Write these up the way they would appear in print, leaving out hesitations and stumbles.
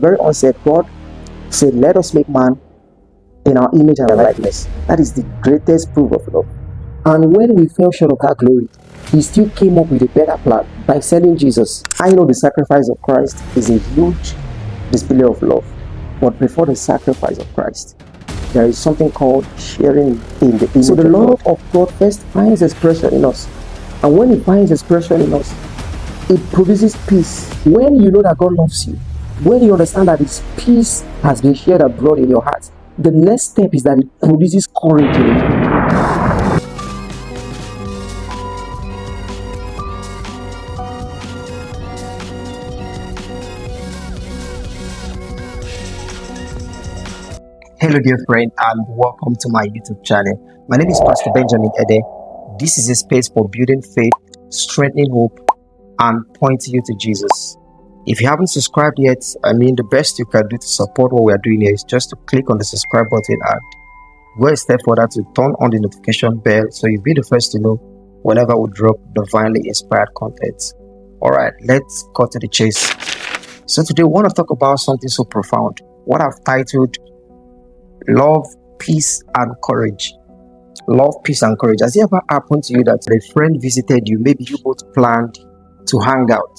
the very onset, God said, let us make man in our image and likeness. That is the greatest proof of love. And when we fell short of that glory, he still came up with a better plan by sending Jesus. I know the sacrifice of Christ is a huge display of love. But before the sacrifice of Christ, there is something called sharing in the image. So the love of God first finds expression in us. And when it finds expression in us, it produces peace. When you know that God loves you, when you understand that His peace has been shared abroad in your heart, the next step is that it produces courage in you. Hello, dear friend, and welcome to my YouTube channel. My name is Pastor Benjamin Ede. This is a space for building faith, strengthening hope, and pointing you to Jesus. If you haven't subscribed yet, the best you can do to support what we are doing here is just to click on the subscribe button and go a step further to turn on the notification bell so you'll be the first to know whenever we drop divinely inspired content. Alright, let's cut to the chase. So today we want to talk about something so profound, what I've titled Love, Peace, and Courage. Love, peace, and courage. Has it ever happened to you that a friend visited you? Maybe you both planned to hang out.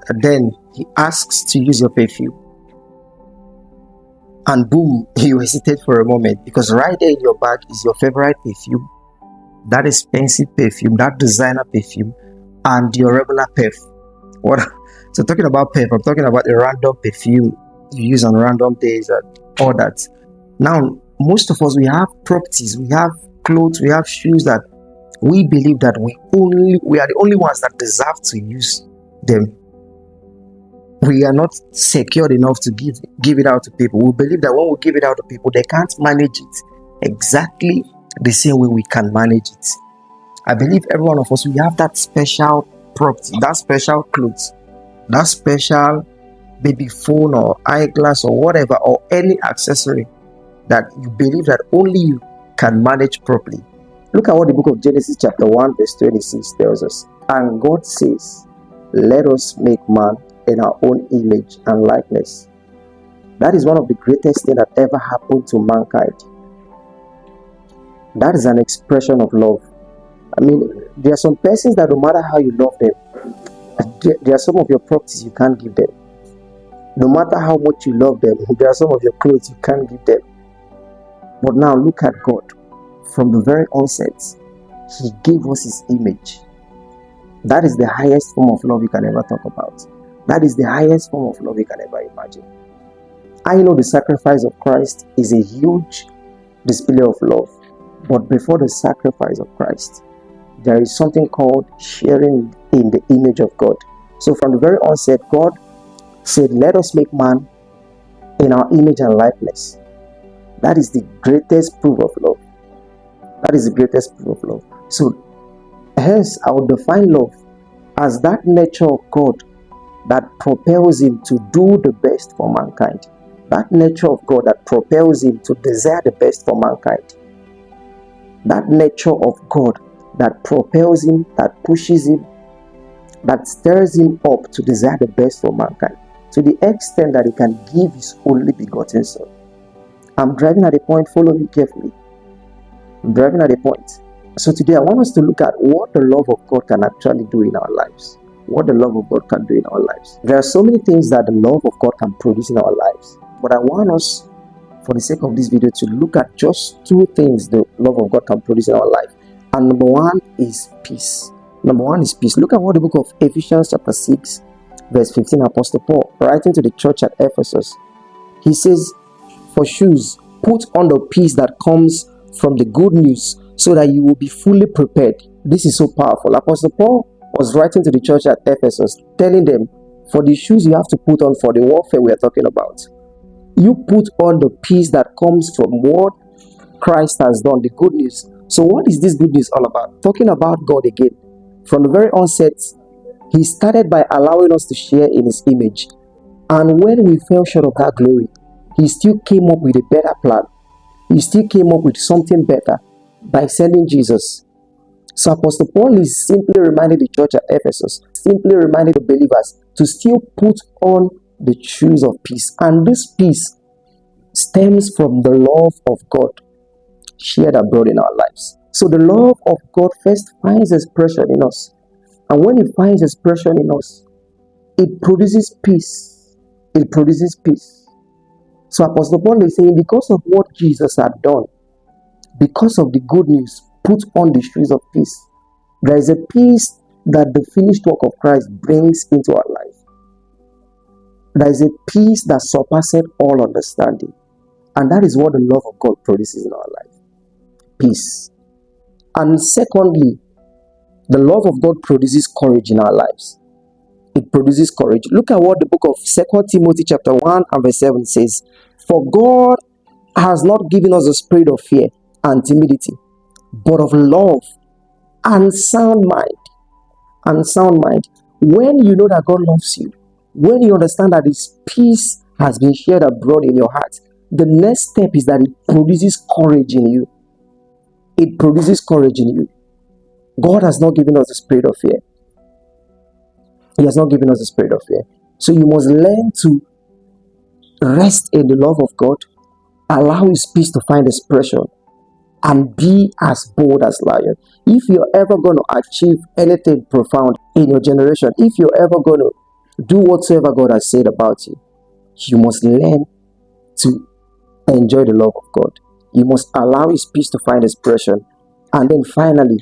And then he asks to use your perfume. And boom, you hesitate for a moment because right there in your bag is your favorite perfume. That expensive perfume, that designer perfume, and your regular perf. What? So talking about perf, I'm talking about a random perfume you use on random days and all that. Now, most of us, we have properties, we have clothes, we have shoes that we believe that we are the only ones that deserve to use them. We are not secured enough to give it out to people. We believe that when we give it out to people, they can't manage it exactly the same way we can manage it. I believe every one of us, we have that special property, that special clothes, that special baby phone or eyeglass or whatever, or any accessory that you believe that only you can manage properly. Look at what the book of Genesis chapter 1 verse 26 tells us. And God says, let us make man in our own image and likeness. That is one of the greatest things that ever happened to mankind. That is an expression of love. There are some persons that no matter how you love them, there are some of your properties you can't give them. No matter how much you love them, there are some of your clothes you can't give them. But now look at God. From the very onset, He gave us His image. That is the highest form of love you can ever talk about. That is the highest form of love you can ever imagine. I know the sacrifice of Christ is a huge display of love. But before the sacrifice of Christ, there is something called sharing in the image of God. So from the very onset, God said, let us make man in our image and likeness. That is the greatest proof of love. That is the greatest proof of love. So, hence, I would define love as that nature of God that propels Him to do the best for mankind. That nature of God that propels Him to desire the best for mankind. That nature of God that propels Him, that pushes Him, that stirs Him up to desire the best for mankind, to the extent that He can give His only begotten Son. I'm driving at a point, follow me carefully. I'm driving at a point. So today I want us to look at what the love of God can actually do in our lives. What the love of God can do in our lives. There are so many things that the love of God can produce in our lives. But I want us, for the sake of this video, to look at just two things the love of God can produce in our life. And number one is peace. Number one is peace. Look at what the book of Ephesians chapter 6, verse 15, Apostle Paul, writing to the church at Ephesus, he says, for shoes, put on the peace that comes from the good news so that you will be fully prepared. This is so powerful. Apostle Paul was writing to the church at Ephesus, telling them, for the shoes you have to put on for the warfare we are talking about, you put on the peace that comes from what Christ has done, the good news. So what is this good news all about? Talking about God again. From the very onset, He started by allowing us to share in His image. And when we fell short of that glory, He still came up with a better plan. He still came up with something better by sending Jesus. So Apostle Paul is simply reminding the church at Ephesus, simply reminding the believers to still put on the truth of peace. And this peace stems from the love of God shared abroad in our lives. So the love of God first finds expression in us. And when it finds expression in us, it produces peace. It produces peace. So Apostle Paul is saying, because of what Jesus had done, because of the good news, put on the shoes of peace. There is a peace that the finished work of Christ brings into our life. There is a peace that surpasses all understanding. And that is what the love of God produces in our life. Peace. And secondly, the love of God produces courage in our lives. It produces courage. Look at what the book of 2 Timothy chapter 1 and verse 7 says. For God has not given us a spirit of fear and timidity, but of love and sound mind. And sound mind. When you know that God loves you, when you understand that His peace has been shared abroad in your heart, the next step is that it produces courage in you. It produces courage in you. God has not given us the spirit of fear. He has not given us the spirit of fear. So you must learn to rest in the love of God, allow His peace to find expression, and be as bold as lion. If you're ever going to achieve anything profound in your generation, if you're ever going to do whatsoever God has said about you, you must learn to enjoy the love of God. You must allow His peace to find expression. And then finally,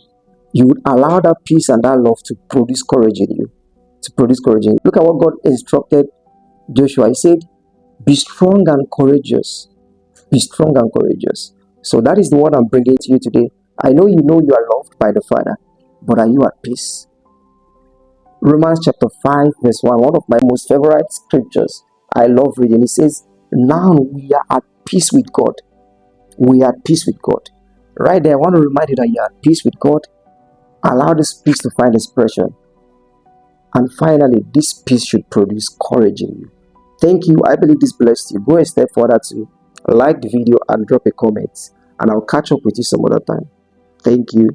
you would allow that peace and that love to produce courage in you. To produce courage in you. Look at what God instructed Joshua. He said, be strong and courageous. Be strong and courageous. So that is the word I'm bringing to you today. I know you are loved by the Father, but are you at peace? Romans chapter 5 verse 1 of my most favorite scriptures. I love reading. It says, now we are at peace with God. We are at peace with God. Right there, I want to remind you that you are at peace with God. Allow this peace to find expression. And finally, this peace should produce courage in you. Thank you. I believe this blessed you. Go a step further to like the video and drop a comment. And I'll catch up with you some other time. Thank you.